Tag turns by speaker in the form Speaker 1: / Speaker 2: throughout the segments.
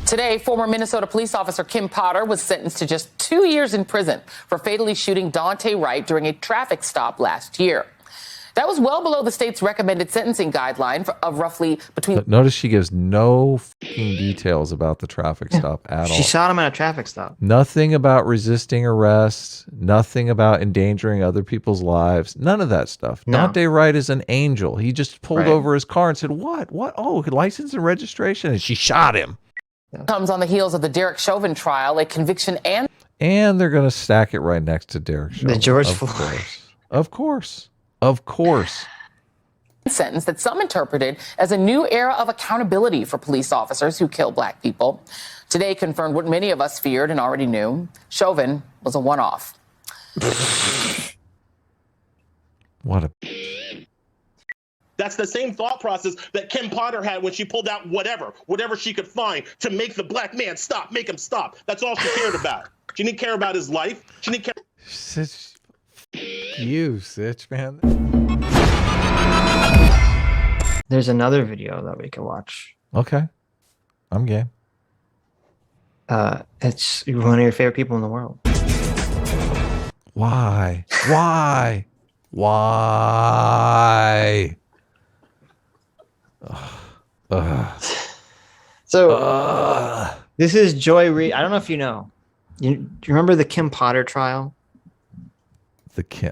Speaker 1: Today, former Minnesota police officer Kim Potter was sentenced to just 2 years in prison for fatally shooting Daunte Wright during a traffic stop last year. That was well below the state's recommended sentencing guideline of roughly between...
Speaker 2: Notice she gives no fucking details about the traffic stop at all.
Speaker 3: She shot him at a traffic stop.
Speaker 2: Nothing about resisting arrest. Nothing about endangering other people's lives. None of that stuff.
Speaker 3: No.
Speaker 2: Daunte Wright is an angel. He just pulled
Speaker 3: Right.
Speaker 2: over his car and said, what? What? Oh, license and registration. And she shot him.
Speaker 1: Comes on the heels of the Derek Chauvin trial, a conviction and
Speaker 2: they're going to stack it right next to Derek Chauvin.
Speaker 3: The George
Speaker 2: of
Speaker 3: Floyd.
Speaker 2: course. Of course. Of course.
Speaker 1: sentence that some interpreted as a new era of accountability for police officers who kill black people. Today confirmed what many of us feared and already knew. Chauvin was a one-off.
Speaker 2: What a...
Speaker 4: That's the same thought process that Kim Potter had when she pulled out whatever she could find to make the black man stop, make him stop. That's all she cared about. She didn't care about his life. She didn't care.
Speaker 2: Sitch, you, Sitch, man.
Speaker 3: There's another video that we can watch.
Speaker 2: Okay. I'm game.
Speaker 3: It's one of your favorite people in the world.
Speaker 2: Why? Why? Why?
Speaker 3: So this is Joy Reid. I don't know if you know. Do you remember the Kim Potter trial?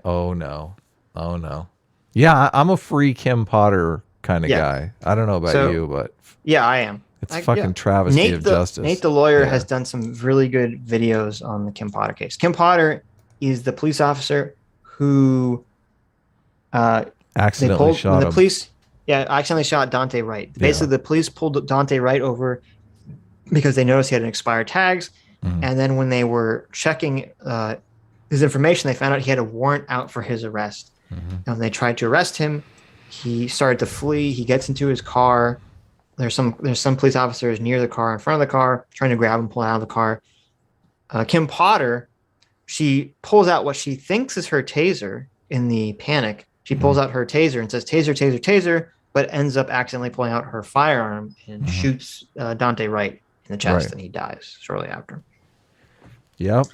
Speaker 2: Oh no. Oh no. Yeah, I'm a free Kim Potter kind of guy. I don't know about you, but
Speaker 3: yeah, I am.
Speaker 2: It's fucking travesty of justice.
Speaker 3: Nate the lawyer has done some really good videos on the Kim Potter case. Kim Potter is the police officer who
Speaker 2: accidentally shot him.
Speaker 3: Accidentally shot Daunte Wright. Basically, the police pulled Daunte Wright over because they noticed he had expired tags. And then when they were checking his information, they found out he had a warrant out for his arrest. And when they tried to arrest him, he started to flee. He gets into his car. There's some police officers near the car, in front of the car, trying to grab him, pull out of the car. Kim Potter, she pulls out what she thinks is her taser in the panic. She pulls out her taser and says, "Taser, taser, taser," but ends up accidentally pulling out her firearm and shoots Daunte Wright in the chest, and he dies shortly after.
Speaker 2: Yep.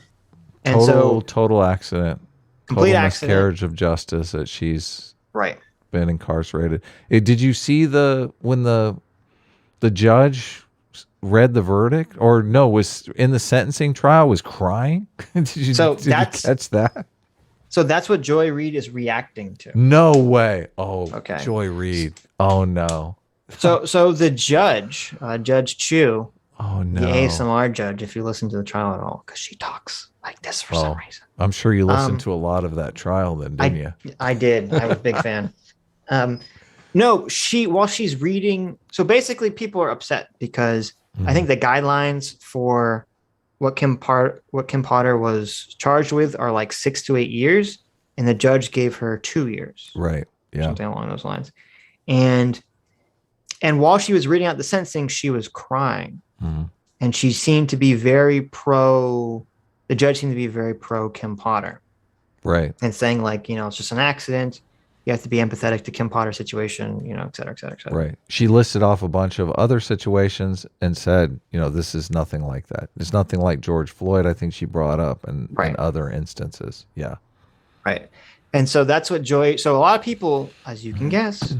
Speaker 3: And
Speaker 2: total accident.
Speaker 3: Complete
Speaker 2: total
Speaker 3: accident.
Speaker 2: Miscarriage of justice that she's
Speaker 3: Right.
Speaker 2: been incarcerated. Did you see when the judge read the verdict, or no, was in the sentencing trial, was crying? did you catch that?
Speaker 3: So that's what Joy Reid is reacting to.
Speaker 2: No way. Oh,
Speaker 3: okay.
Speaker 2: Joy Reid. Oh no.
Speaker 3: So the judge, Judge Chu,
Speaker 2: oh no,
Speaker 3: the ASMR judge, if you listen to the trial at all, because she talks like this for some reason.
Speaker 2: I'm sure you listened to a lot of that trial then, didn't you?
Speaker 3: I did. I was a big fan. No, while she's reading, so basically people are upset because I think the guidelines for what Kim Potter was charged with are like 6 to 8 years, and the judge gave her 2 years.
Speaker 2: Right. Yeah.
Speaker 3: Something along those lines. And while she was reading out the sentencing, she was crying. And she seemed to be the judge seemed to be very pro Kim Potter.
Speaker 2: Right.
Speaker 3: And saying like, it's just an accident. You have to be empathetic to Kim Potter's situation, et cetera, et cetera, et cetera.
Speaker 2: Right. She listed off a bunch of other situations and said, this is nothing like that. It's nothing like George Floyd, I think she brought up, and other instances. Yeah.
Speaker 3: Right. And so that's what so a lot of people, as you can guess,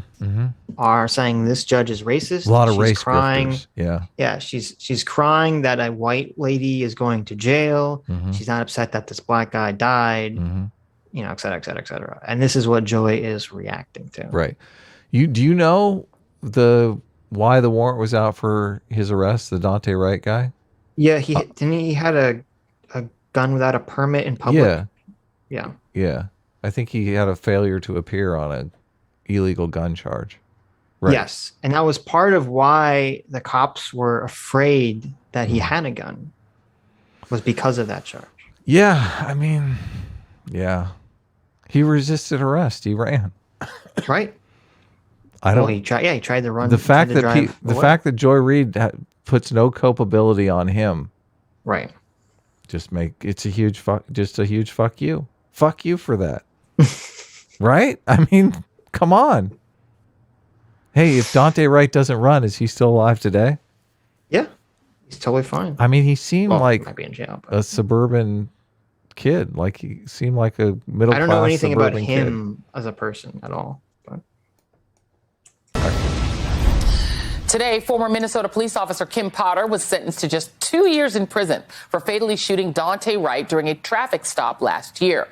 Speaker 3: are saying this judge is racist.
Speaker 2: A lot of race
Speaker 3: crying.
Speaker 2: grifters. Yeah.
Speaker 3: Yeah. She's crying that a white lady is going to jail. She's not upset that this black guy died. Et cetera, et cetera, et cetera. And this is what Joy is reacting to.
Speaker 2: Right. Do you know why the warrant was out for his arrest, the Daunte Wright guy?
Speaker 3: Yeah, he had a gun without a permit in public.
Speaker 2: Yeah.
Speaker 3: Yeah.
Speaker 2: Yeah. I think he had a failure to appear on an illegal gun charge. Right.
Speaker 3: Yes. And that was part of why the cops were afraid that he had a gun, was because of that charge.
Speaker 2: Yeah. I mean, yeah. He resisted arrest. He ran.
Speaker 3: Right. He tried to run.
Speaker 2: The fact that Joy Reid puts no culpability on him.
Speaker 3: Right.
Speaker 2: It's a huge fuck you. Fuck you for that. Right? I mean, come on. Hey, if Daunte Wright doesn't run, is he still alive today?
Speaker 3: Yeah. totally fine.
Speaker 2: I mean, he seemed like
Speaker 3: might be in jail,
Speaker 2: a suburban kid. Like he seemed like a middle class.
Speaker 3: I don't know anything about
Speaker 2: kid.
Speaker 3: him as a person at all.
Speaker 1: Today, former Minnesota police officer Kim Potter was sentenced to just 2 years in prison for fatally shooting Dante Wright during a traffic stop last year.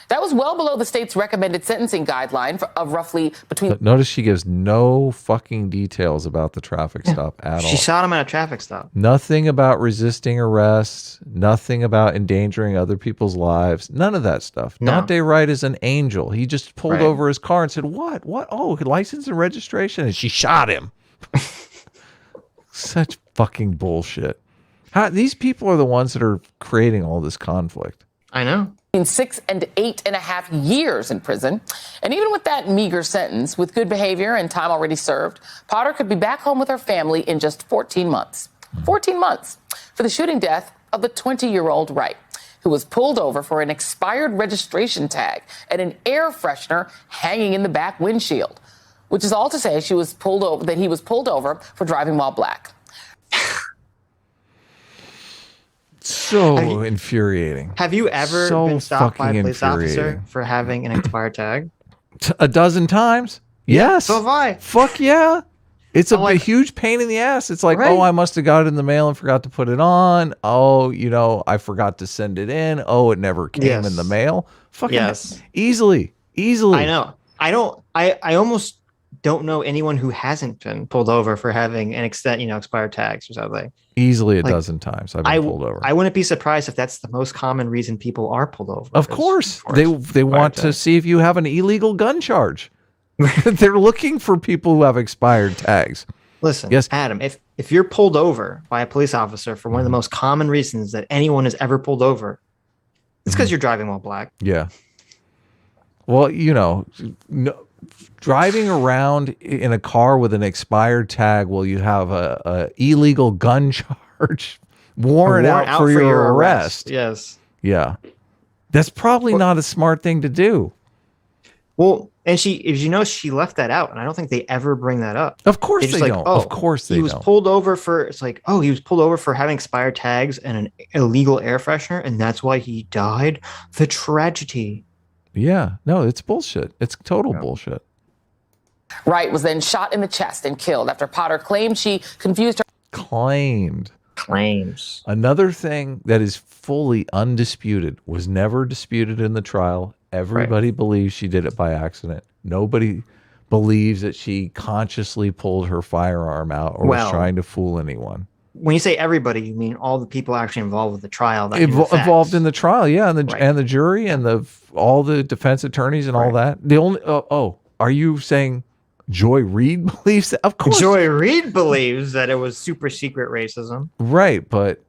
Speaker 1: That was well below the state's recommended sentencing guideline of roughly between.
Speaker 2: Notice she gives no fucking details about the traffic stop at all.
Speaker 3: She shot him at a traffic stop.
Speaker 2: Nothing about resisting arrest. Nothing about endangering other people's lives. None of that stuff.
Speaker 3: No.
Speaker 2: Dante Wright is an angel. He just pulled over his car and said, "What? What? Oh, license and registration," and she shot him. Such fucking bullshit. These people are the ones that are creating all this conflict.
Speaker 3: I know.
Speaker 1: 6 and 8.5 years in prison. And even with that meager sentence, with good behavior and time already served, Potter could be back home with her family in just 14 months. 14 months for the shooting death of the 20-year-old Wright, who was pulled over for an expired registration tag and an air freshener hanging in the back windshield, which is all to say he was pulled over for driving while black.
Speaker 2: So infuriating.
Speaker 3: Have you ever been stopped by a police officer for having an expired tag?
Speaker 2: A dozen times. Yes.
Speaker 3: So have I.
Speaker 2: Fuck yeah. It's a huge pain in the ass. It's like, oh, I must have got it in the mail and forgot to put it on. Oh, I forgot to send it in. Oh, it never came in the mail. Fucking easily. I know. I almost don't know anyone who hasn't been pulled over for having an expired tags or something. Easily a dozen times I've been pulled over.
Speaker 3: I wouldn't be surprised if that's the most common reason people are pulled over.
Speaker 2: Of course. They want to see if you have an illegal gun charge. They're looking for people who have expired tags.
Speaker 3: Listen, Adam, if you're pulled over by a police officer for one of the most common reasons that anyone has ever pulled over, it's because you're driving while black.
Speaker 2: Yeah. Well, driving around in a car with an expired tag while you have a illegal gun charge warrant out for your arrest.
Speaker 3: Yes.
Speaker 2: Yeah. That's probably not a smart thing to do.
Speaker 3: Well, and she left that out, and I don't think they ever bring that up.
Speaker 2: Of course they don't. Of course they don't.
Speaker 3: He was pulled over for having expired tags and an illegal air freshener, and that's why he died. The tragedy.
Speaker 2: Yeah. No, it's bullshit. It's total bullshit.
Speaker 1: Wright was then shot in the chest and killed after Potter claimed she confused her.
Speaker 3: Claims.
Speaker 2: Another thing that is fully undisputed, was never disputed in the trial. Everybody believes she did it by accident. Nobody believes that she consciously pulled her firearm out or was trying to fool anyone.
Speaker 3: When you say everybody, you mean all the people actually involved with the trial.
Speaker 2: Involved in the trial, yeah, and the jury and all the defense attorneys and all that. The only are you saying Joy Reid believes that? Of course.
Speaker 3: Joy Reid believes that it was super secret racism.
Speaker 2: Right, but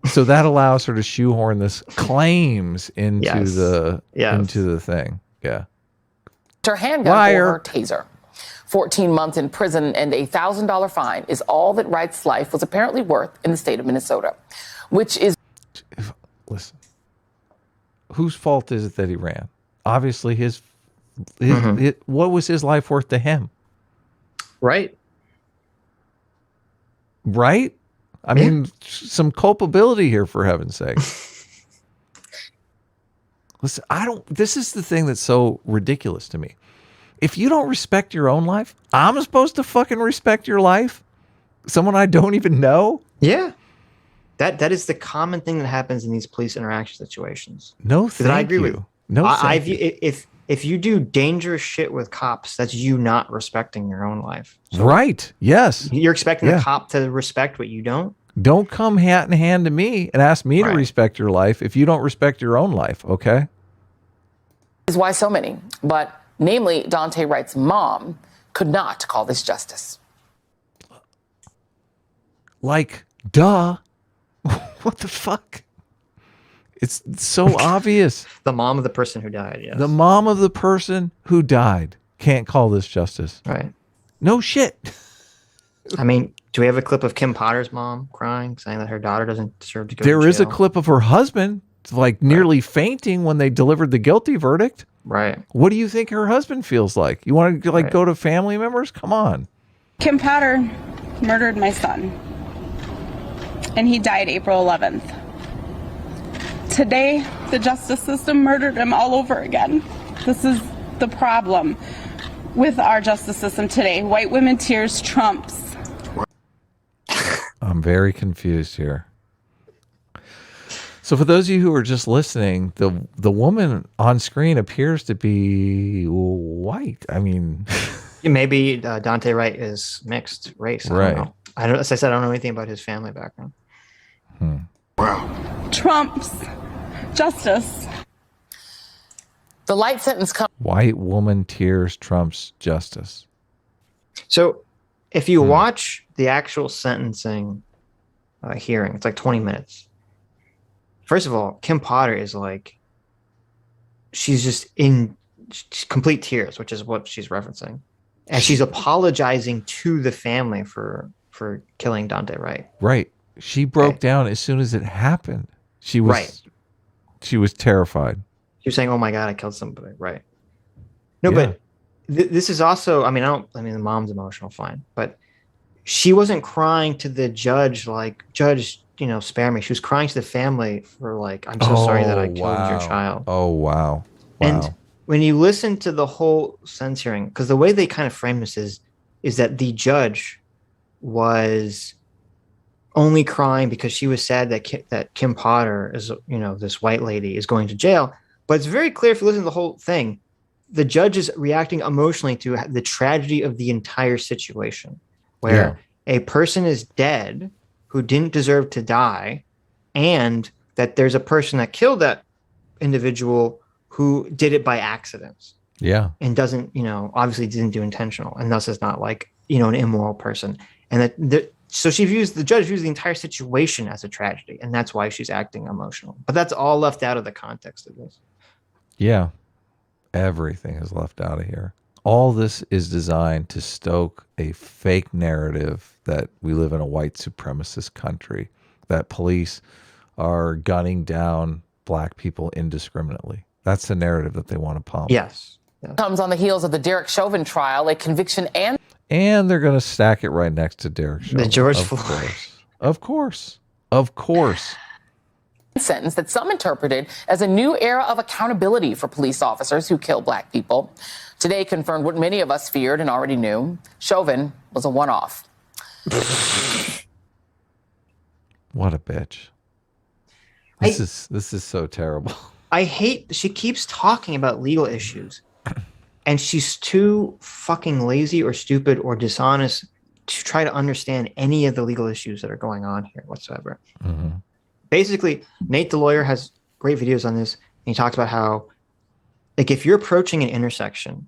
Speaker 2: so that allows her to shoehorn this claims into the thing. Yeah.
Speaker 1: Her handgun or her taser. 14 months in prison and a $1,000 fine is all that Wright's life was apparently worth in the state of Minnesota, which is.
Speaker 2: Listen, whose fault is it that he ran? Obviously his what was his life worth to him?
Speaker 3: Right.
Speaker 2: I mean, some culpability here, for heaven's sake. Listen, this is the thing that's so ridiculous to me. If you don't respect your own life, I'm supposed to fucking respect your life? Someone I don't even know?
Speaker 3: Yeah. That is the common thing that happens in these police interaction situations.
Speaker 2: No, thank you.
Speaker 3: I agree with you.
Speaker 2: No, thank you.
Speaker 3: If you do dangerous shit with cops, that's you not respecting your own life.
Speaker 2: So right. Yes.
Speaker 3: You're expecting the cop to respect what you don't?
Speaker 2: Don't come hat in hand to me and ask me to respect your life if you don't respect your own life, okay?
Speaker 1: Is why so many, but namely Dante Wright's mom, could not call this justice.
Speaker 2: Like, duh. What the fuck? It's so obvious.
Speaker 3: The mom of the person who died, yes.
Speaker 2: The mom of the person who died can't call this justice.
Speaker 3: Right.
Speaker 2: No shit.
Speaker 3: I mean, do we have a clip of Kim Potter's mom crying, saying that her daughter doesn't deserve to go to
Speaker 2: jail? There is a clip of her husband, nearly fainting when they delivered the guilty verdict.
Speaker 3: Right.
Speaker 2: What do you think her husband feels like? You want to go to family members? Come on.
Speaker 5: Kim Potter murdered my son. and he died April 11th. Today, the justice system murdered him all over again. This is the problem with our justice system today. White women tears trumps.
Speaker 2: I'm very confused here. So for those of you who are just listening, the woman on screen appears to be white. I mean,
Speaker 3: maybe Dante Wright is mixed race. I don't know. As I said, I don't know anything about his family background.
Speaker 5: Wow. Trumps justice.
Speaker 1: The light sentence comes.
Speaker 2: White woman tears trumps justice.
Speaker 3: So if you watch the actual sentencing hearing, it's like 20 minutes. First of all, Kim Potter is like, she's just in complete tears, which is what she's referencing. And she's apologizing to the family for killing Dante Wright.
Speaker 2: Right. She broke down as soon as it happened. She was she was terrified.
Speaker 3: She was saying, "Oh my God, I killed somebody." Right. No, but this is also, I mean, the mom's emotional, fine. But she wasn't crying to the judge like, "Judge, spare me." She was crying to the family for like, "I'm so sorry that I killed your child."
Speaker 2: Oh, wow.
Speaker 3: And when you listen to the whole sentence hearing, because the way they kind of frame this is that the judge was only crying because she was sad that Kim Potter is, this white lady is going to jail. But it's very clear if you listen to the whole thing, the judge is reacting emotionally to the tragedy of the entire situation, where a person is dead who didn't deserve to die, and that there's a person that killed that individual who did it by accident.
Speaker 2: Yeah.
Speaker 3: And doesn't, obviously didn't do intentional, and thus is not like, an immoral person. And so the judge views the entire situation as a tragedy, and that's why she's acting emotional. But that's all left out of the context of this.
Speaker 2: Yeah. Everything is left out of here. All this is designed to stoke a fake narrative that we live in a white supremacist country, that police are gunning down black people indiscriminately. That's the narrative that they want to pump.
Speaker 3: Yes.
Speaker 1: Comes on the heels of the Derek Chauvin trial, a conviction
Speaker 2: and they're going to stack it right next to Derek Chauvin.
Speaker 3: The George Floyd.
Speaker 2: Of course.
Speaker 1: Sentence that some interpreted as a new era of accountability for police officers who kill black people. Today confirmed what many of us feared and already knew. Chauvin was a one-off.
Speaker 2: What a bitch. This is so terrible.
Speaker 3: I hate, she keeps talking about legal issues, and she's too fucking lazy or stupid or dishonest to try to understand any of the legal issues that are going on here whatsoever.
Speaker 2: Mm-hmm.
Speaker 3: Basically, Nate the lawyer has great videos on this, and he talks about how, like, if you're approaching an intersection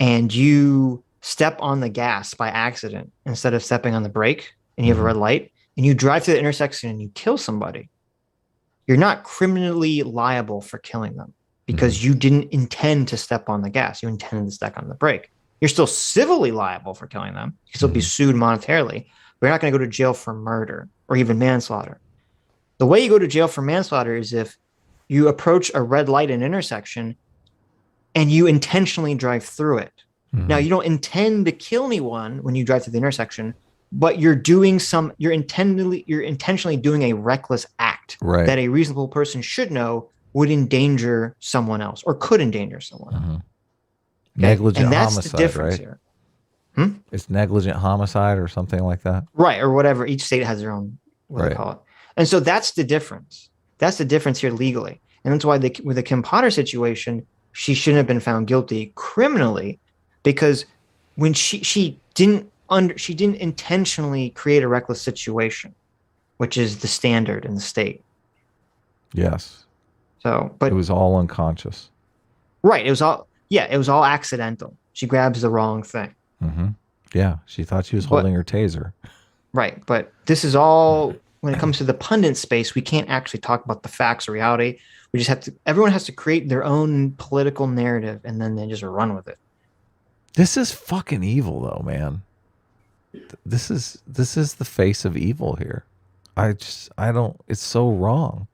Speaker 3: and you step on the gas by accident instead of stepping on the brake, and you have a red light, and you drive through the intersection and you kill somebody, you're not criminally liable for killing them because you didn't intend to step on the gas. You intended to step on the brake. You're still civilly liable for killing them. You can still be sued monetarily, but you're not going to go to jail for murder or even manslaughter. The way you go to jail for manslaughter is if you approach a red light in an intersection and you intentionally drive through it. Now, you don't intend to kill anyone when you drive through the intersection, but you're intentionally doing a reckless act that a reasonable person should know would endanger someone else or could endanger someone else. Okay?
Speaker 2: Negligent
Speaker 3: and that's
Speaker 2: homicide,
Speaker 3: the difference
Speaker 2: right?
Speaker 3: Here.
Speaker 2: It's negligent homicide or something like that.
Speaker 3: Right, or whatever. Each state has their own, what they call it. And so that's the difference. That's the difference here legally. And that's why with the Kim Potter situation, she shouldn't have been found guilty criminally, because when she didn't intentionally create a reckless situation, which is the standard in the state.
Speaker 2: Yes.
Speaker 3: So, but
Speaker 2: it was all unconscious.
Speaker 3: Right. It was all accidental. She grabs the wrong thing.
Speaker 2: Mm-hmm. Yeah. She thought she was holding her taser.
Speaker 3: Right. But this is all, when it comes to the pundit space, we can't actually talk about the facts or reality. We just everyone has to create their own political narrative, and then they just run with it.
Speaker 2: This is fucking evil though, man. This is the face of evil here. It's so wrong.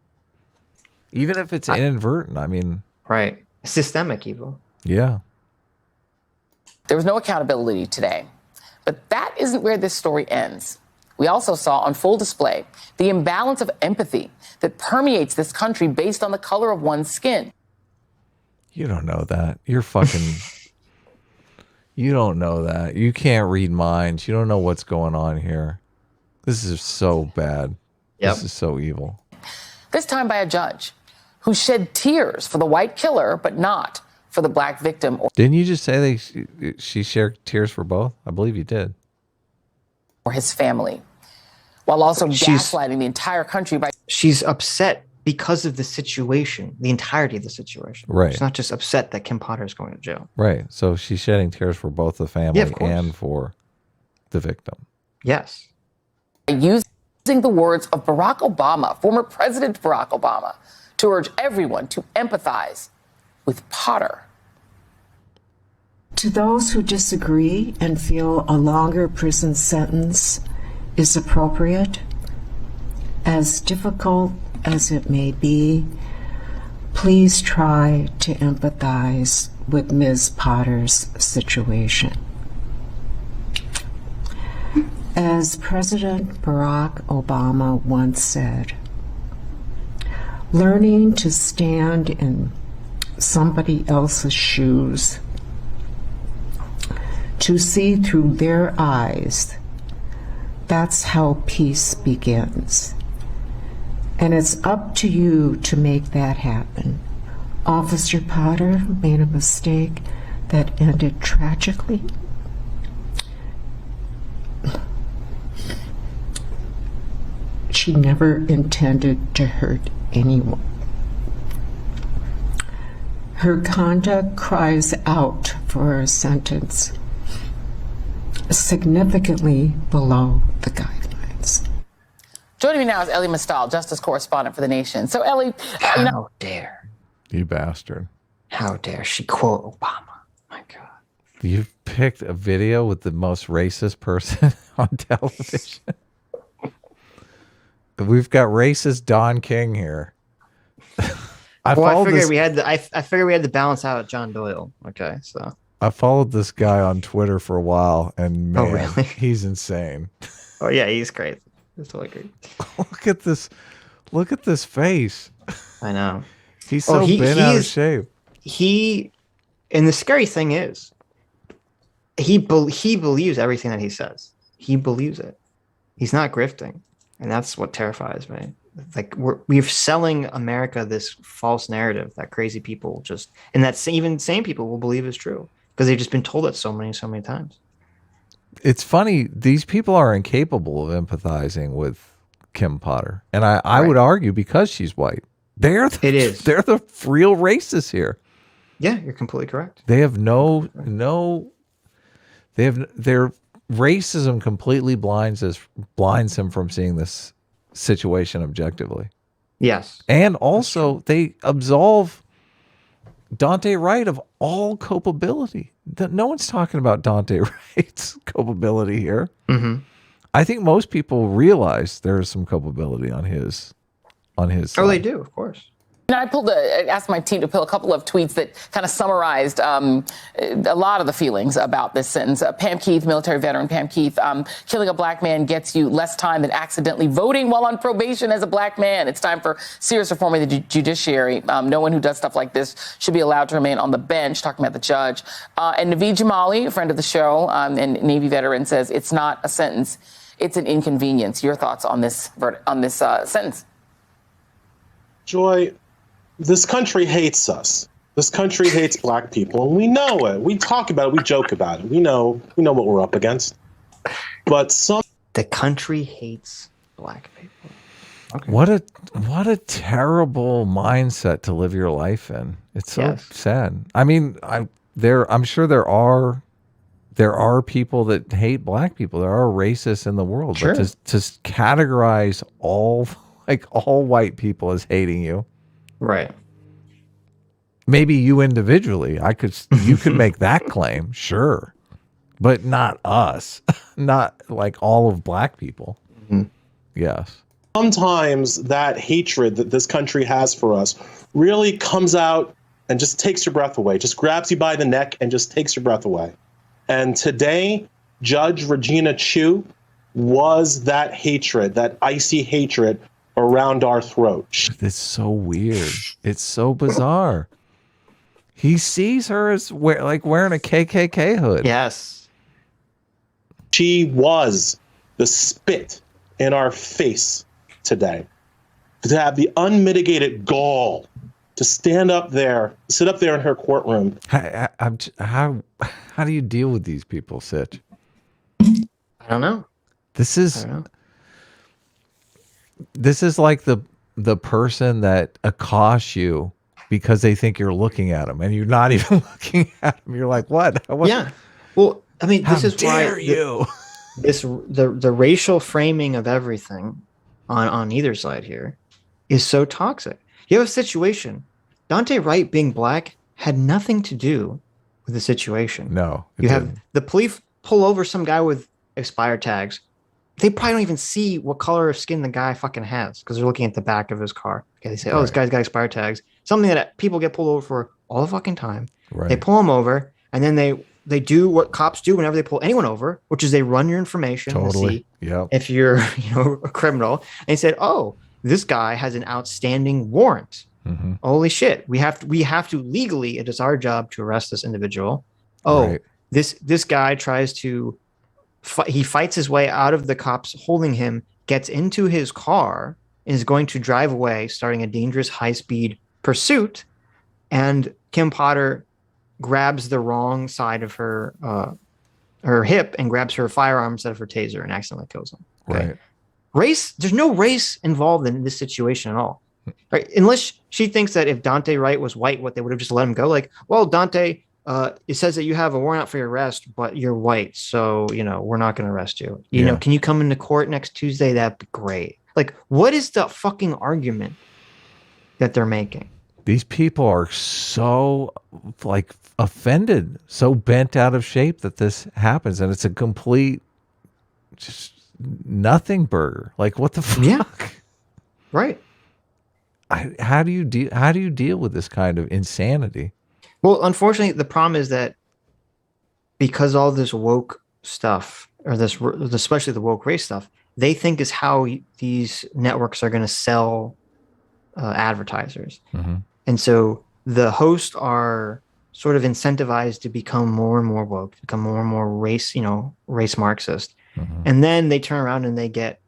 Speaker 2: Even if it's inadvertent, I mean.
Speaker 3: Right. Systemic evil.
Speaker 2: Yeah.
Speaker 1: There was no accountability today. But that isn't where this story ends. we also saw on full display the imbalance of empathy that permeates this country based on the color of one's skin.
Speaker 2: You don't know that. You're fucking... You don't know that. You can't read minds. You don't know what's going on here. This is so bad.
Speaker 3: Yep.
Speaker 2: This is so evil.
Speaker 1: This time by a judge who shed tears for the white killer, but not for the black victim.
Speaker 2: Didn't you just say she shared tears for both? I believe you did.
Speaker 1: Or his family, while also gaslighting the entire country by...
Speaker 3: She's upset because of the situation, the entirety of the situation.
Speaker 2: Right.
Speaker 3: She's not just upset that Kim Potter is going to jail.
Speaker 2: Right. So she's shedding tears for both the family and for the victim.
Speaker 3: Yes.
Speaker 1: Using the words of Barack Obama, former President Barack Obama, to urge everyone to empathize with Potter.
Speaker 6: To those who disagree and feel a longer prison sentence is appropriate, as difficult as it may be, please try to empathize with Ms. Potter's situation. As President Barack Obama once said, learning to stand in somebody else's shoes, to see through their eyes, that's how peace begins. And it's up to you to make that happen. Officer Potter made a mistake that ended tragically. She never intended to hurt anyone. Her conduct cries out for a sentence significantly below the guidelines.
Speaker 1: Joining me now is Ellie Mistal, justice correspondent for The Nation. So, Ellie,
Speaker 3: how dare
Speaker 2: you bastard?
Speaker 3: How dare she quote Obama? My God,
Speaker 2: you've picked a video with the most racist person on television. We've got racist Don King here.
Speaker 3: I figured we had to balance out John Doyle. Okay, so
Speaker 2: I followed this guy on Twitter for a while, and man,
Speaker 3: really?
Speaker 2: He's insane.
Speaker 3: Oh yeah, he's crazy. It's totally great.
Speaker 2: Look at this. Look at this face.
Speaker 3: I know.
Speaker 2: He's so bent out of shape.
Speaker 3: And the scary thing is, he believes everything that he says. He believes it. He's not grifting, and that's what terrifies me. Like we're selling America this false narrative that crazy people just, and that even sane people will believe is true because they've just been told it so many times.
Speaker 2: It's funny. These people are incapable of empathizing with Kim Potter, and I would argue because she's white. They're the real racists here.
Speaker 3: Yeah, you're completely correct.
Speaker 2: They have their racism completely blinds him from seeing this situation objectively.
Speaker 3: Yes.
Speaker 2: And also they absolve Daunte Wright of all culpability. No one's talking about Daunte Wright's culpability here.
Speaker 3: Mm-hmm.
Speaker 2: I think most people realize there's some culpability on his side.
Speaker 3: Oh, they do, of course.
Speaker 1: And I asked my team to pull a couple of tweets that kind of summarized a lot of the feelings about this sentence. Pam Keith, military veteran Pam Keith, killing a black man gets you less time than accidentally voting while on probation as a black man. It's time for serious reform of the judiciary. No one who does stuff like this should be allowed to remain on the bench, talking about the judge. And Naveed Jamali, a friend of the show and Navy veteran, says it's not a sentence, it's an inconvenience. Your thoughts on this sentence?
Speaker 4: Joy, this country hates us. This country hates black people, and we know it. We talk about it. We joke about it. We know what we're up against. But
Speaker 3: the country hates black people.
Speaker 2: Okay. What a terrible mindset to live your life in. It's so sad. I mean, I'm sure there are people that hate black people. There are racists in the world.
Speaker 3: Sure.
Speaker 2: But to categorize all white people as hating you.
Speaker 3: Right.
Speaker 2: Maybe you individually. You could make that claim, sure. But not us. Not like all of black people.
Speaker 3: Mm-hmm.
Speaker 2: Yes.
Speaker 4: Sometimes that hatred that this country has for us really comes out and just takes your breath away, just grabs you by the neck and just takes your breath away. And today, Judge Regina Chu was that hatred, that icy hatred around our throat.
Speaker 2: It's so weird. It's so bizarre. He sees her as wearing a KKK hood.
Speaker 3: Yes.
Speaker 4: She was the spit in our face today. To have the unmitigated gall to stand up there, sit up there in her courtroom.
Speaker 2: How do you deal with these people, Sitch?
Speaker 3: I don't know.
Speaker 2: This is like the person that accosts you because they think you're looking at them and you're not even looking at them. You're like, what?
Speaker 3: Yeah. Well, I mean, this is
Speaker 2: dare
Speaker 3: why
Speaker 2: you?
Speaker 3: The racial framing of everything on either side here is so toxic. You have a situation. Dante Wright being black had nothing to do with the situation.
Speaker 2: No.
Speaker 3: You have the police pull over some guy with expired tags. They probably don't even see what color of skin the guy fucking has because they're looking at the back of his car. Okay, they say, "Oh, this guy's got expired tags." Something that people get pulled over for all the fucking time.
Speaker 2: Right.
Speaker 3: They pull him over, and then they do what cops do whenever they pull anyone over, which is they run your information to see if you're a criminal. And they said, "Oh, this guy has an outstanding warrant.
Speaker 2: Mm-hmm.
Speaker 3: Holy shit! We have to legally. It is our job to arrest this individual. Oh, this guy tries to." He fights his way out of the cops holding him, gets into his car, and is going to drive away, starting a dangerous high-speed pursuit. And Kim Potter grabs the wrong side of her hip and grabs her firearm instead of her taser and accidentally kills him. Okay?
Speaker 2: Right.
Speaker 3: Race, there's no race involved in this situation at all. Right? Unless she thinks that if Dante Wright was white, what they would have just let him go. Like, well, Dante... it says that you have a warrant out for your arrest, but you're white, so we're not going to arrest you. You know, can you come into court next Tuesday? That'd be great. Like, what is the fucking argument that they're making?
Speaker 2: These people are so offended, so bent out of shape that this happens, and it's a complete just nothing burger. Like, what the fuck?
Speaker 3: Yeah, right.
Speaker 2: How do you deal with this kind of insanity?
Speaker 3: Well, unfortunately, the problem is that because all this woke stuff, or especially the woke race stuff, they think is how these networks are going to sell advertisers. Mm-hmm. And so the hosts are sort of incentivized to become more and more woke, become more and more race Marxist. Mm-hmm. And then they turn around and they get,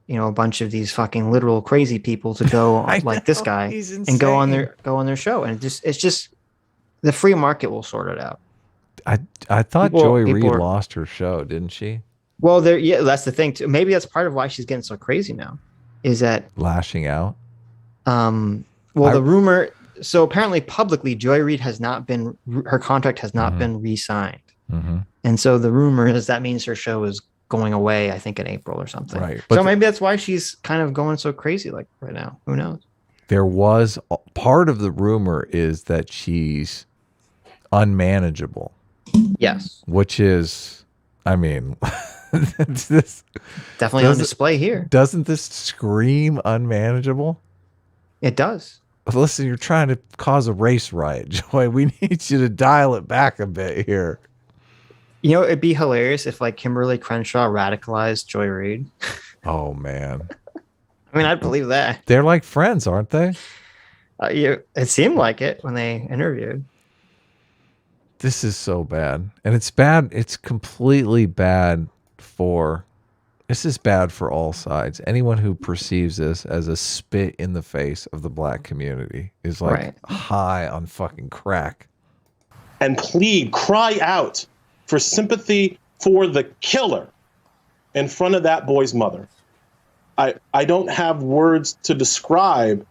Speaker 3: a bunch of these fucking literal crazy people to go like this guy and go on their show. And it's just the free market will sort it out.
Speaker 2: I thought Joy Reid lost her show, didn't she?
Speaker 3: Well, that's the thing too. Maybe that's part of why she's getting so crazy now, is that
Speaker 2: lashing out.
Speaker 3: The rumor. So apparently, publicly, Joy Reid her contract has not been re-signed, and so the rumor is that means her show is going away. I think in April or something.
Speaker 2: Right.
Speaker 3: So maybe that's why she's kind of going so crazy like right now. Who knows?
Speaker 2: There was part of the rumor is that she's unmanageable.
Speaker 3: Yes.
Speaker 2: Which is, I mean,
Speaker 3: this definitely on display here.
Speaker 2: Doesn't this scream unmanageable?
Speaker 3: It does.
Speaker 2: Listen, you're trying to cause a race riot, Joy. We need you to dial it back a bit here.
Speaker 3: It'd be hilarious if Kimberly Crenshaw radicalized Joy Reid.
Speaker 2: Oh, man.
Speaker 3: I mean, I'd believe that.
Speaker 2: They're like friends, aren't they?
Speaker 3: It seemed like it when they interviewed.
Speaker 2: This is so bad. And it's bad. It's completely bad this is bad for all sides. Anyone who perceives this as a spit in the face of the black community is high on fucking crack.
Speaker 4: And cry out for sympathy for the killer in front of that boy's mother. I don't have words to describe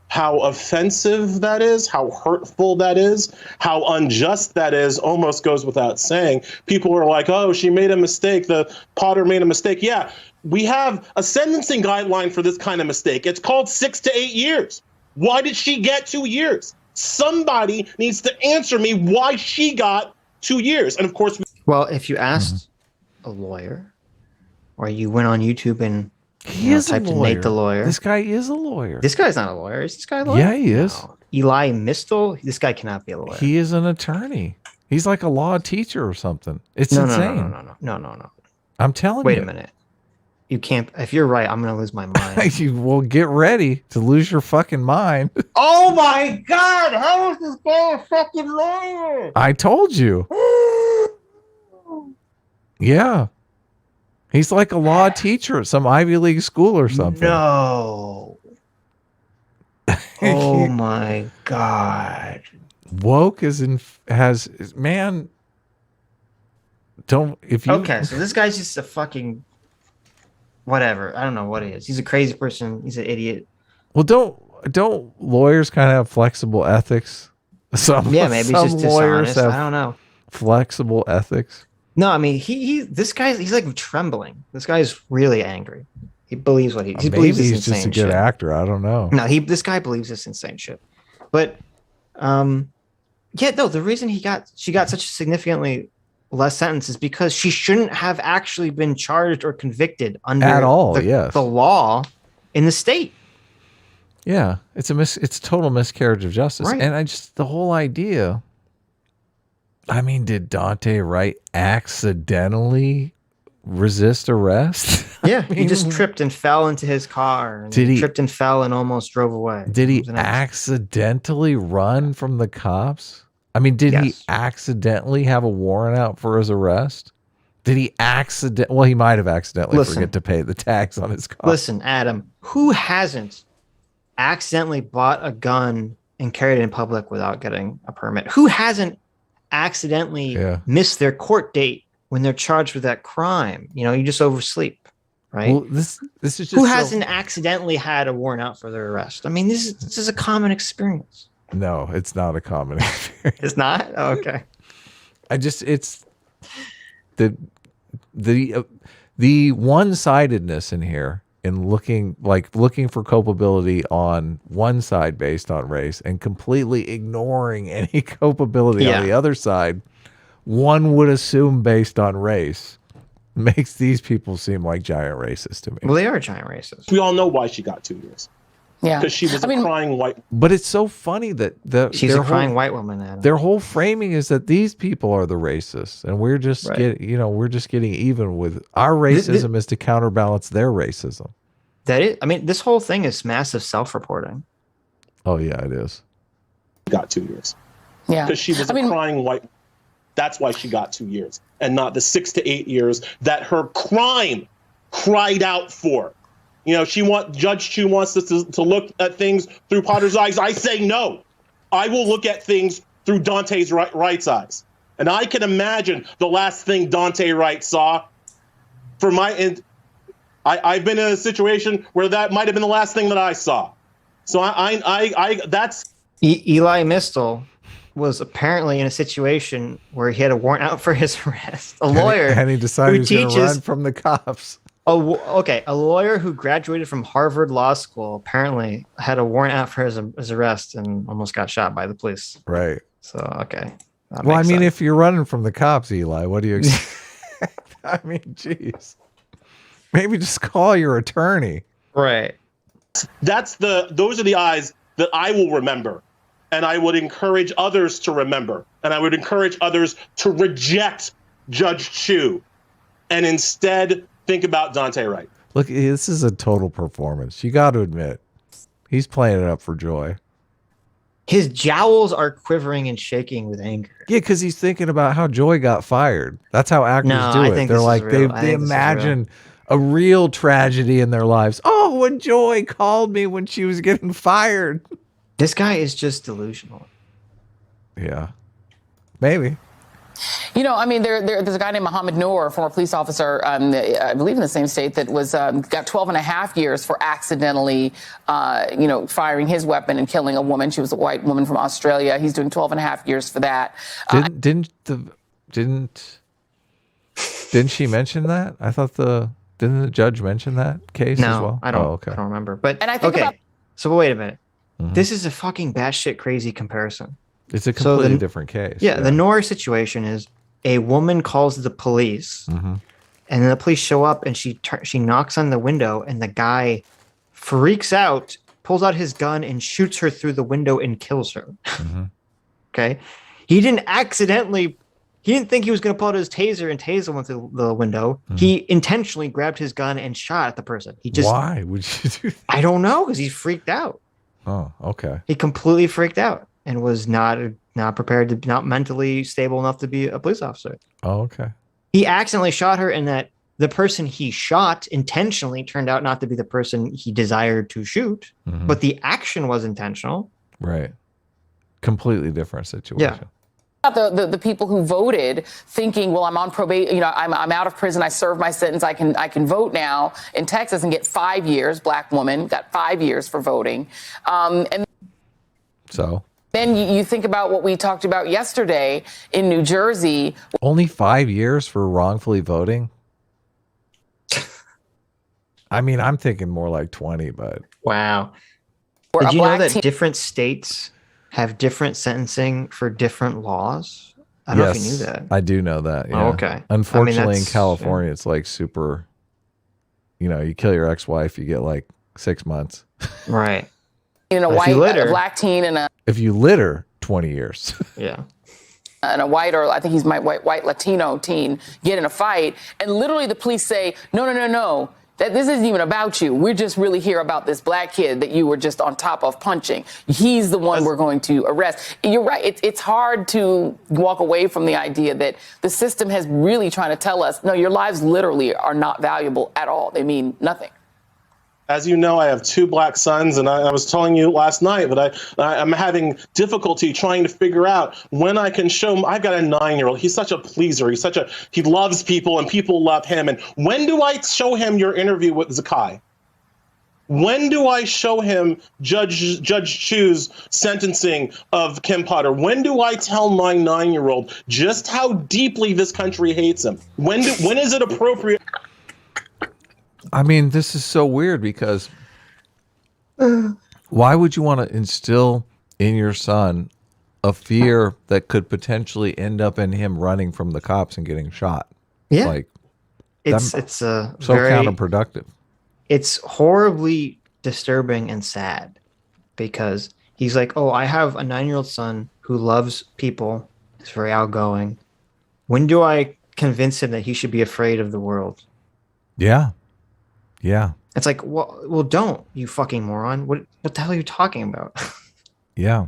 Speaker 4: how offensive that is, how hurtful that is, how unjust that is, almost goes without saying. People are like, oh, she made a mistake. The Potter made a mistake. Yeah, we have a sentencing guideline for this kind of mistake. It's called 6 to 8 years. Why did she get 2 years? Somebody needs to answer me why she got 2 years. And of course,
Speaker 3: well, if you asked a lawyer, or you went on YouTube and typed in Nate the lawyer.
Speaker 2: This guy is a lawyer.
Speaker 3: This guy's not a lawyer. Is this guy a lawyer?
Speaker 2: Yeah, he is.
Speaker 3: No. Eli Mistel. This guy cannot be a lawyer.
Speaker 2: He is an attorney. He's like a law teacher or something. It's insane.
Speaker 3: No.
Speaker 2: I'm telling you.
Speaker 3: Wait a minute. you can't. If you're right, I'm gonna lose my mind.
Speaker 2: You will get ready to lose your fucking mind.
Speaker 3: Oh my god! How is this guy a fucking lawyer?
Speaker 2: I told you. Yeah. He's like a law teacher at some Ivy League school or something.
Speaker 3: No. Oh my god.
Speaker 2: Woke man. Don't if you
Speaker 3: Okay, so this guy's just a fucking whatever. I don't know what he is. He's a crazy person. He's an idiot.
Speaker 2: Well, don't lawyers kind of have flexible ethics? Maybe
Speaker 3: he's just dishonest. I don't know.
Speaker 2: Flexible ethics.
Speaker 3: No, I mean he's like trembling. This guy's really angry. He believes what he believes this
Speaker 2: he's just a good
Speaker 3: shit.
Speaker 2: actor. I don't know.
Speaker 3: No, this guy believes this insane shit. But the reason she got such a significantly less sentence is because she shouldn't have actually been charged or convicted under the law in the state.
Speaker 2: Yeah, it's total miscarriage of justice.
Speaker 3: Right.
Speaker 2: And the whole idea. I mean, did Dante Wright accidentally resist arrest?
Speaker 3: Yeah, he just tripped and fell into his car. And he tripped and fell and almost drove away.
Speaker 2: Did he accidentally run from the cops? I mean, did he accidentally have a warrant out for his arrest? Did he well, he might have accidentally forget to pay the tax on his car.
Speaker 3: Listen, Adam, who hasn't accidentally bought a gun and carried it in public without getting a permit? Who hasn't accidentally missed their court date when they're charged with that crime? You just oversleep, right?
Speaker 2: Well, this is just
Speaker 3: who hasn't accidentally had a warrant out for their arrest? I mean, this is a common experience.
Speaker 2: No, it's not a common experience.
Speaker 3: It's not? Oh, okay.
Speaker 2: It's the one-sidedness in here in looking for culpability on one side based on race and completely ignoring any culpability on the other side, one would assume based on race, makes these people seem like giant racists to me.
Speaker 3: Well, they are giant racists.
Speaker 4: We all know why she got 2 years.
Speaker 1: Yeah,
Speaker 4: because she was a crying white.
Speaker 2: But it's so funny that
Speaker 3: she's a crying white woman. Adam.
Speaker 2: Their whole framing is that these people are the racists, and we're just we're just getting even with our racism is to counterbalance their racism.
Speaker 3: This whole thing is massive self-reporting.
Speaker 2: Oh yeah, it is.
Speaker 4: Got 2 years.
Speaker 1: Yeah,
Speaker 4: because she was a crying white. That's why she got 2 years, and not the 6 to 8 years that her crime cried out for. Judge Chu wants us to look at things through Potter's eyes. I say no. I will look at things through Dante's Wright's eyes. And I can imagine the last thing Dante Wright saw. I've been in a situation where that might have been the last thing that I saw. So that's
Speaker 3: Eli Mistel was apparently in a situation where he had a warrant out for his arrest. A lawyer
Speaker 2: and he decided he was going to run from the cops.
Speaker 3: A lawyer who graduated from Harvard Law School apparently had a warrant out for his arrest and almost got shot by the police.
Speaker 2: Right.
Speaker 3: So, okay.
Speaker 2: Well, I mean, if you're running from the cops, Eli, what do you expect? I mean, geez. Maybe just call your attorney.
Speaker 3: Right.
Speaker 4: Those are the eyes that I will remember. And I would encourage others to remember. And I would encourage others to reject Judge Chu and instead think about Dante Wright.
Speaker 2: Look, this is a total performance. You got to admit, he's playing it up for joy.
Speaker 3: His jowls are quivering and shaking with anger.
Speaker 2: Yeah, because he's thinking about how Joy got fired. That's how actors do it. They're like, they imagine a real tragedy in their lives. Oh, when Joy called me when she was getting fired.
Speaker 3: This guy is just delusional.
Speaker 2: Yeah, maybe.
Speaker 1: There's a guy named Mohammed Noor, a former police officer, I believe in the same state, that was got 12 and a half years for accidentally, firing his weapon and killing a woman. She was a white woman from Australia. He's doing 12 and a half years for that.
Speaker 2: Didn't she mention that? I thought didn't the judge mention that case as well?
Speaker 3: I don't.
Speaker 2: Oh, okay.
Speaker 3: I don't remember. But
Speaker 1: and I think
Speaker 3: so wait a minute. Mm-hmm. This is a fucking batshit crazy comparison.
Speaker 2: It's a completely different case.
Speaker 3: Yeah, the Noor situation is a woman calls the police, and then the police show up, and she knocks on the window, and the guy freaks out, pulls out his gun, and shoots her through the window and kills her. Mm-hmm. Okay, he didn't accidentally He didn't think he was going to pull out his taser and tase him through the window. He intentionally grabbed his gun and shot at the person. He just
Speaker 2: Why would you do that?
Speaker 3: I don't know, because he's freaked out.
Speaker 2: Oh, okay.
Speaker 3: He completely freaked out and was not prepared to, not mentally stable enough to be a police officer.
Speaker 2: Oh, okay.
Speaker 3: He accidentally shot her, and that the person he shot intentionally turned out not to be the person he desired to shoot, but the action was intentional.
Speaker 2: Right. Completely different situation.
Speaker 3: Yeah.
Speaker 1: The people who voted thinking, well, I'm on probation, you know, I'm out of prison, I served my sentence, I can vote now in Texas and get 5 years. Black woman got 5 years for voting. And
Speaker 2: so
Speaker 1: then you think about what we talked about yesterday in New Jersey.
Speaker 2: Only 5 years for wrongfully voting? I mean, I'm thinking more like 20, but
Speaker 3: wow. Did you know that different states have different sentencing for different laws? I don't know if you knew that.
Speaker 2: I do know that. Yeah.
Speaker 3: Oh, okay.
Speaker 2: Unfortunately, in California, it's like super, you know, you kill your ex-wife, you get like 6 months.
Speaker 3: Right.
Speaker 1: In a a black teen and
Speaker 2: if you litter, 20 years.
Speaker 3: Yeah.
Speaker 1: And a white, or I think he's my white Latino teen, get in a fight, and literally the police say, no. That this isn't even about you. We're just really here about this black kid that you were just on top of punching. He's the one we're going to arrest. You're right. It's hard to walk away from the idea that the system has really trying to tell us, no, your lives literally are not valuable at all. They mean nothing.
Speaker 4: As you know, I have 2 black sons, and I was telling you last night that I'm having difficulty trying to figure out when I can show him. I've got a 9-year-old. He's such a pleaser. He loves people, and people love him. And when do I show him your interview with Zakai? When do I show him Judge Chu's sentencing of Kim Potter? When do I tell my 9-year-old just how deeply this country hates him? When is it appropriate?
Speaker 2: I mean, this is so weird because why would you want to instill in your son a fear that could potentially end up in him running from the cops and getting shot?
Speaker 3: Yeah.
Speaker 2: Like,
Speaker 3: it's
Speaker 2: so counterproductive.
Speaker 3: It's horribly disturbing and sad because he's like, oh, I have a 9-year-old son who loves people. He's very outgoing. When do I convince him that he should be afraid of the world?
Speaker 2: Yeah. Yeah.
Speaker 3: It's like, well, don't, you fucking moron. What the hell are you talking about?
Speaker 2: Yeah.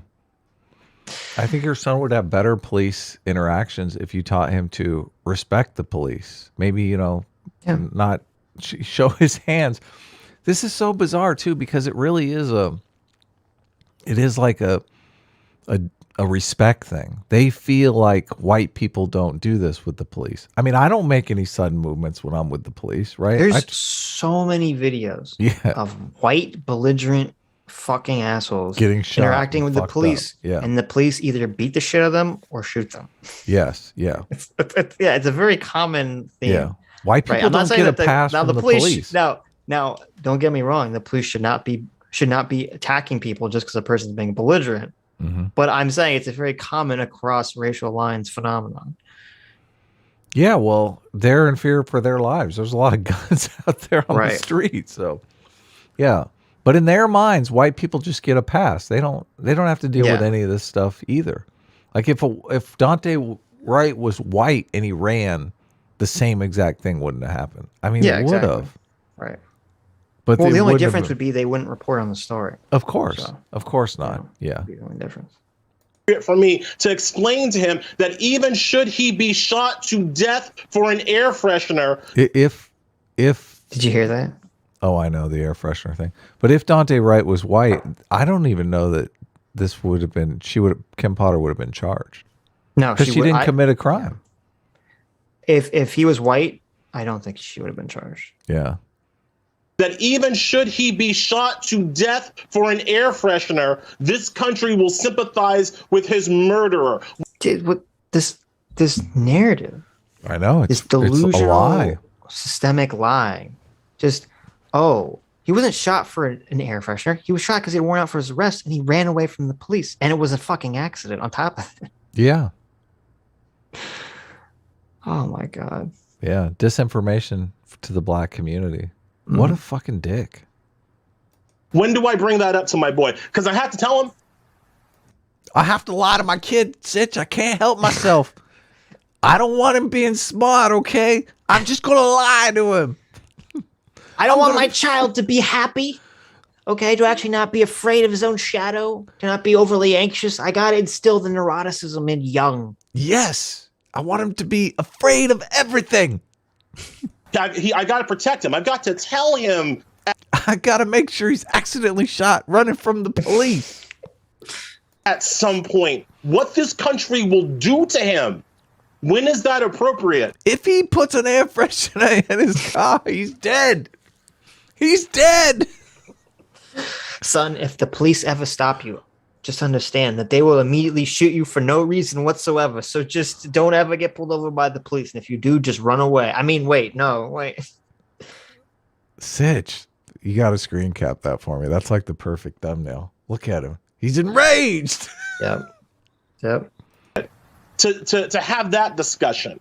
Speaker 2: I think your son would have better police interactions if you taught him to respect the police. Maybe, you know, not show his hands. This is so bizarre too, because it really is like a respect thing. They feel like white people don't do this with the police. I mean, I don't make any sudden movements when I'm with the police, right?
Speaker 3: There's so many videos of white belligerent fucking assholes
Speaker 2: getting shot,
Speaker 3: interacting with the police, and the police either beat the shit out of them or shoot them.
Speaker 2: Yes, yeah.
Speaker 3: It's a very common thing.
Speaker 2: Yeah, white people don't get a pass from the police.
Speaker 3: Now, don't get me wrong. The police should not be attacking people just because a person's being belligerent. But I'm saying it's a very common across racial lines phenomenon.
Speaker 2: Yeah, well, they're in fear for their lives. There's a lot of guns out there on the street. So, yeah. But in their minds, white people just get a pass. They don't have to deal with any of this stuff either. Like if Dante Wright was white and he ran, the same exact thing wouldn't have happened. I mean, it would have.
Speaker 3: Right.
Speaker 2: But
Speaker 3: the only difference would be they wouldn't report on the story.
Speaker 2: Of course. Of course not. Yeah.
Speaker 3: That'd be the only difference.
Speaker 4: For me to explain to him that even should he be shot to death for an air freshener.
Speaker 2: If
Speaker 3: Did you hear that?
Speaker 2: Oh, I know the air freshener thing. But if Dante Wright was white, I don't even know that this would have been, Kim Potter would have been charged.
Speaker 3: No,
Speaker 2: because she didn't commit a crime.
Speaker 3: If he was white, I don't think she would have been charged.
Speaker 2: Yeah.
Speaker 4: That even should he be shot to death for an air freshener, this country will sympathize with his murderer.
Speaker 3: Dude, what this narrative?
Speaker 2: I know
Speaker 3: it's delusional,
Speaker 2: it's a lie,
Speaker 3: systemic lie. Just he wasn't shot for an air freshener. He was shot because he had worn out for his arrest and he ran away from the police, and it was a fucking accident on top of it.
Speaker 2: Yeah.
Speaker 3: Oh my god.
Speaker 2: Yeah, disinformation to the black community. What a fucking dick.
Speaker 4: When do I bring that up to my boy? Because I have to tell him.
Speaker 2: I have to lie to my kid, Sitch. I can't help myself. I don't want him being smart, okay? I'm just going to lie to him.
Speaker 3: I don't want my child to be happy. Okay, to actually not be afraid of his own shadow, to not be overly anxious. I got to instill the neuroticism in young.
Speaker 2: Yes. I want him to be afraid of everything.
Speaker 4: I got to protect him. I've got to tell him.
Speaker 2: I got to make sure he's accidentally shot running from the police.
Speaker 4: At some point, what this country will do to him. When is that appropriate?
Speaker 2: If he puts an air freshener in his car, he's dead. He's dead.
Speaker 3: Son, if the police ever stop you, just understand that they will immediately shoot you for no reason whatsoever. So just don't ever get pulled over by the police. And if you do, just run away. I mean, wait.
Speaker 2: Sitch, you got to screen cap that for me. That's like the perfect thumbnail. Look at him. He's enraged.
Speaker 3: Yep.
Speaker 4: To have that discussion.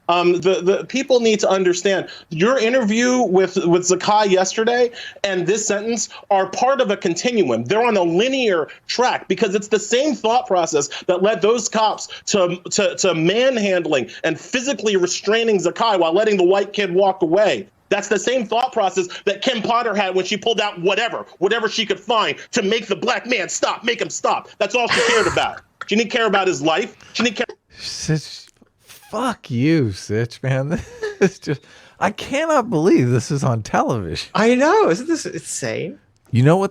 Speaker 4: The people need to understand your interview with Zakai yesterday and this sentence are part of a continuum. They're on a linear track because it's the same thought process that led those cops to manhandling and physically restraining Zakai while letting the white kid walk away. That's the same thought process that Kim Potter had when she pulled out whatever she could find to make the black man stop, make him stop. That's all she cared about. She didn't care about his life. She didn't care.
Speaker 2: Sitch, fuck you, Sitch, man. It's just, I cannot believe this is on television.
Speaker 3: I know. Isn't this insane?
Speaker 2: You know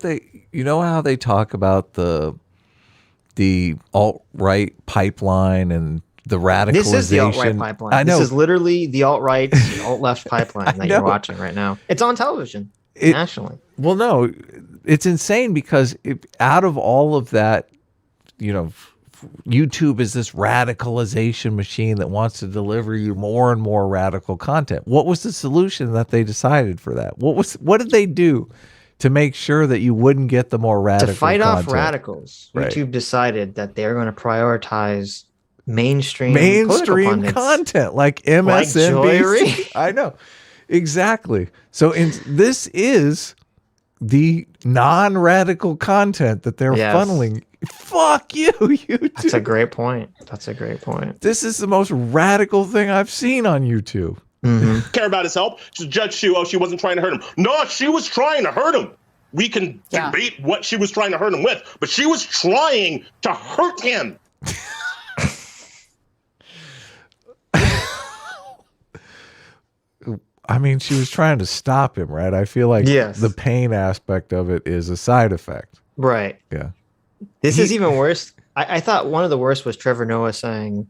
Speaker 2: how they talk about the alt-right pipeline and the radicalization?
Speaker 3: This is the alt-right pipeline.
Speaker 2: I know.
Speaker 3: This is literally the alt-right, alt-left pipeline that you're watching right now. It's on television nationally.
Speaker 2: Well, no, it's insane because out of all of that, YouTube is this radicalization machine that wants to deliver you more and more radical content. What was the solution that they decided for that? What did they do to make sure that you wouldn't get the more radical
Speaker 3: to fight
Speaker 2: content?
Speaker 3: off radicals?
Speaker 2: Right.
Speaker 3: YouTube decided that they're going to prioritize mainstream
Speaker 2: content like MSNBC.
Speaker 3: Like Joy Reid.
Speaker 2: I know. Exactly. So this is the non-radical content that they're funneling. Fuck you, YouTube.
Speaker 3: That's a great point.
Speaker 2: This is the most radical thing I've seen on YouTube.
Speaker 3: Mm-hmm.
Speaker 4: Care about his help. Judge Shu, she wasn't trying to hurt him. No, she was trying to hurt him. We can debate what she was trying to hurt him with, but she was trying to hurt him.
Speaker 2: I mean, she was trying to stop him, right? I feel like the pain aspect of it is a side effect.
Speaker 3: Right.
Speaker 2: Yeah.
Speaker 3: This is even worse. I thought one of the worst was Trevor Noah saying,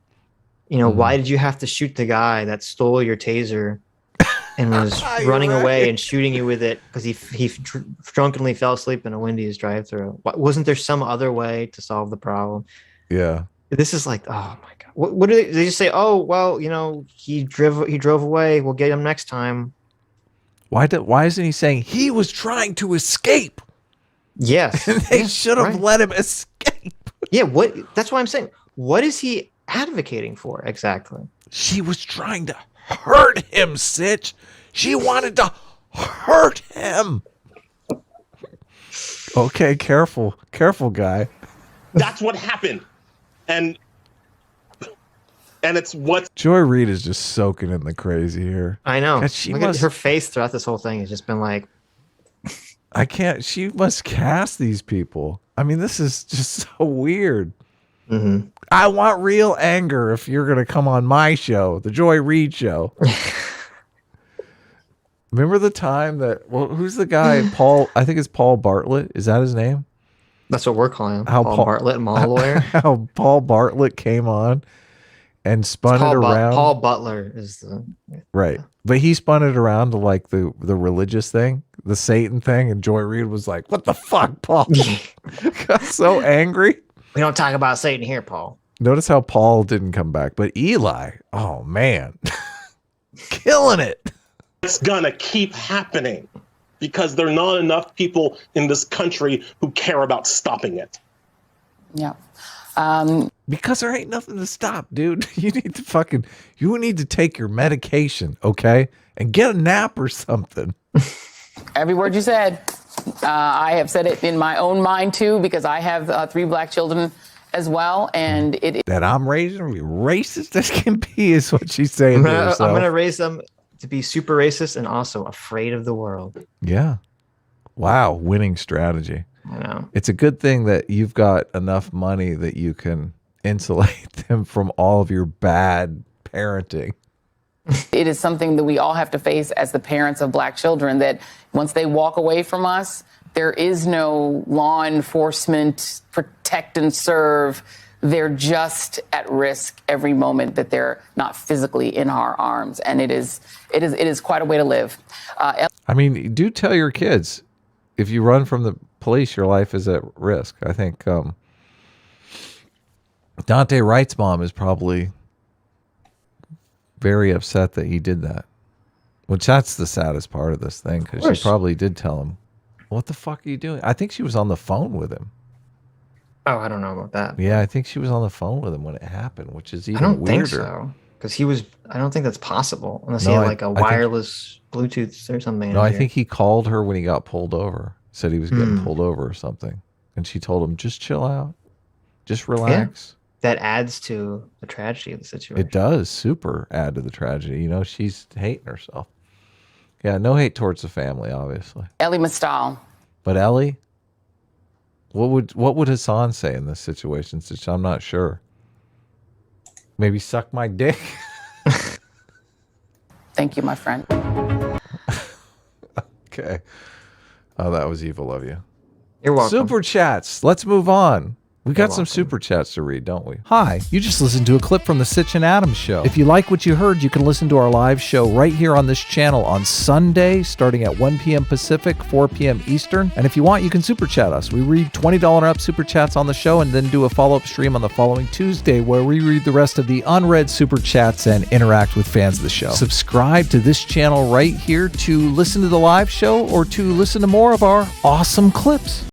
Speaker 3: why did you have to shoot the guy that stole your taser and was running away and shooting you with it because he drunkenly fell asleep in a Wendy's drive-thru? Wasn't there some other way to solve the problem?
Speaker 2: Yeah.
Speaker 3: This is like, oh my God. What do they just say? Oh, well, he drove away. We'll get him next time.
Speaker 2: Why isn't he saying he was trying to escape?
Speaker 3: Yes.
Speaker 2: They should have let him escape.
Speaker 3: Yeah, that's why I'm saying, what is he advocating for exactly?
Speaker 2: She was trying to hurt him, Sitch. She wanted to hurt him. Okay, careful, guy.
Speaker 4: That's what happened. And it's what
Speaker 2: Joy Reid is just soaking in the crazy here.
Speaker 3: I know.
Speaker 2: Look
Speaker 3: at her face throughout this whole thing has just been like,
Speaker 2: she must cast these people. I mean, this is just so weird.
Speaker 3: Mm-hmm.
Speaker 2: I want real anger if you're going to come on my show, the Joy Reid show. Remember the time who's the guy? Paul, I think it's Paul Bartlett. Is that his name?
Speaker 3: That's what we're calling him. Paul Bartlett, mall lawyer.
Speaker 2: How Paul Bartlett came on and spun it around.
Speaker 3: Paul Butler is the
Speaker 2: right, but he spun it around to like the religious thing, the Satan thing, and Joy Reid was like, "What the fuck, Paul?" Got so angry.
Speaker 3: We don't talk about Satan here, Paul.
Speaker 2: Notice how Paul didn't come back, but Eli, oh man, killing it.
Speaker 4: It's gonna keep happening because there are not enough people in this country who care about stopping it.
Speaker 1: Yeah.
Speaker 2: Because there ain't nothing to stop, dude. You need to take your medication, okay? And get a nap or something.
Speaker 1: Every word you said. I have said it in my own mind, too, because I have 3 black children as well. And
Speaker 2: that I'm raising them racist as can be is what she's saying.
Speaker 3: I'm going to raise them to be super racist and also afraid of the world.
Speaker 2: Yeah. Wow. Winning strategy.
Speaker 3: I know.
Speaker 2: It's a good thing that you've got enough money that you can insulate them from all of your bad parenting.
Speaker 1: It is something that we all have to face as the parents of Black children, that once they walk away from us, there is no law enforcement, protect and serve. They're just at risk every moment that they're not physically in our arms. And it is quite a way to live.
Speaker 2: I mean, do tell your kids, if you run from the police, your life is at risk. I think Dante Wright's mom is probably very upset that he did that, which that's the saddest part of this thing, because she probably did tell him, what the fuck are you doing? I think she was on the phone with him.
Speaker 3: Oh, I don't know about that.
Speaker 2: Yeah, I think she was on the phone with him when it happened, which is even weirder.
Speaker 3: I don't think so, because I don't think that's possible unless he had like a wireless Bluetooth or something.
Speaker 2: No, I think he called her when he got pulled over, said he was getting pulled over or something. And she told him, just chill out, just relax.
Speaker 3: Yeah. That adds to the tragedy of the situation.
Speaker 2: It does super add to the tragedy. You know, she's hating herself. Yeah, no hate towards the family, obviously.
Speaker 1: Ellie Mistal.
Speaker 2: But Ellie, what would Hassan say in this situation? Since I'm not sure. Maybe suck my dick.
Speaker 1: Thank you, my friend.
Speaker 2: Okay. Oh, that was evil of you.
Speaker 3: You're welcome.
Speaker 2: Super chats. Let's move on. We got some super chats to read, don't we? Hi, you just listened to a clip from the Sitch and Adams show. If you like what you heard, you can listen to our live show right here on this channel on Sunday, starting at 1 p.m. Pacific, 4 p.m. Eastern. And if you want, you can super chat us. We read $20 and up super chats on the show and then do a follow-up stream on the following Tuesday where we read the rest of the unread super chats and interact with fans of the show. Subscribe to this channel right here to listen to the live show or to listen to more of our awesome clips.